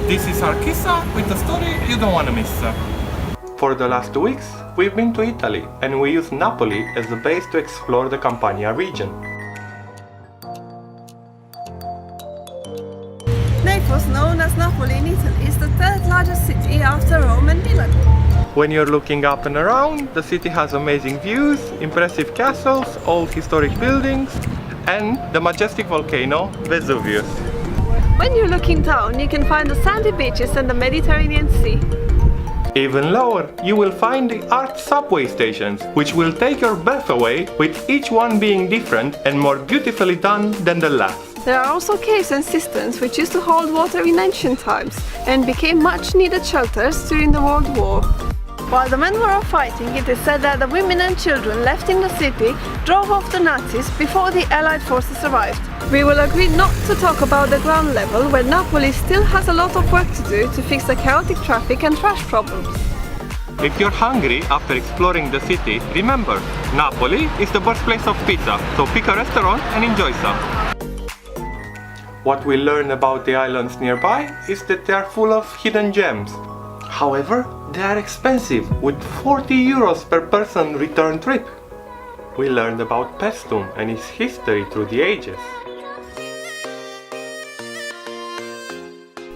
This is our Qissa with a story you don't want to miss. For the last 2 weeks, we've been to Italy and we used Napoli as the base to explore the Campania region. Naples, known as Napoli in Italy, is the third largest city after Rome and Milan. When you're looking up and around, the city has amazing views, impressive castles, old historic buildings, and the majestic volcano Vesuvius. When you're looking down, you can find the sandy beaches and the Mediterranean Sea. Even lower, you will find the art subway stations, which will take your breath away, with each one being different and more beautifully done than the last. There are also caves and cisterns which used to hold water in ancient times and became much needed shelters during the World War. While the men were off fighting, it is said that the women and children left in the city drove off the Nazis before the Allied forces arrived. We will agree not to talk about the ground level, where Napoli still has a lot of work to do to fix the chaotic traffic and trash problems. If you're hungry after exploring the city, remember, Napoli is the birthplace of pizza, so pick a restaurant and enjoy some. What we learn about the islands nearby is that they are full of hidden gems. However, they are expensive, with 40 euros per person return trip. We learned about Paestum and its history through the ages.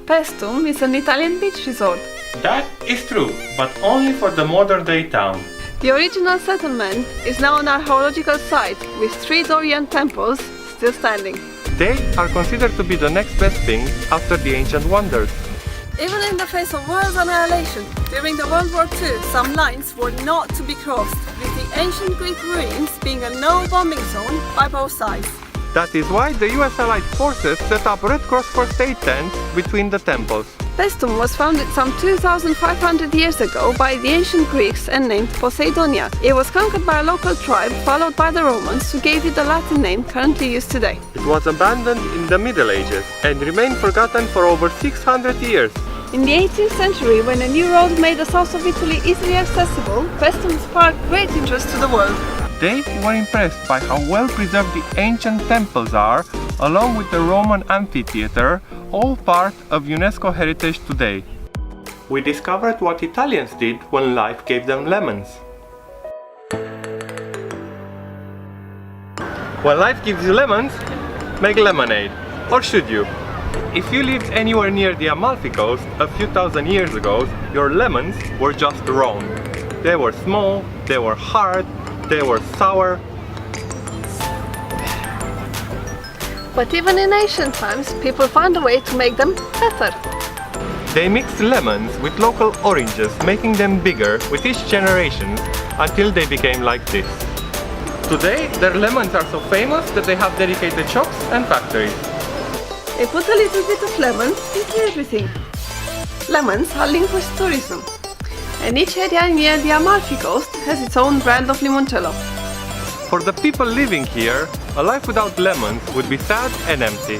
Paestum is an Italian beach resort. That is true, but only for the modern day town. The original settlement is now an archaeological site with 3 Dorian temples still standing. They are considered to be the next best thing after the ancient wonders. Even in the face of world annihilation, during the World War II, some lines were not to be crossed, with the ancient Greek ruins being a no-bombing zone by both sides. That is why the US Allied forces set up Red Cross First Aid tents between the temples. Paestum was founded some 2,500 years ago by the ancient Greeks and named Poseidonia. It was conquered by a local tribe, followed by the Romans, who gave it the Latin name currently used today. It was abandoned in the Middle Ages and remained forgotten for over 600 years. In the 18th century, when a new road made the south of Italy easily accessible, Paestum sparked great interest to the world. They were impressed by how well preserved the ancient temples are, along with the Roman amphitheater, all part of UNESCO heritage today. We discovered what Italians did when life gave them lemons. When life gives you lemons, make lemonade. Or should you? If you lived anywhere near the Amalfi Coast a few thousand years ago, your lemons were just wrong. They were small, they were hard, they were sour. But even in ancient times, people found a way to make them better. They mixed lemons with local oranges, making them bigger with each generation until they became like this. Today, their lemons are so famous that they have dedicated shops and factories. They put a little bit of lemon into everything. Lemons are linked with tourism, and each area near the Amalfi Coast has its own brand of limoncello. For the people living here, a life without lemons would be sad and empty.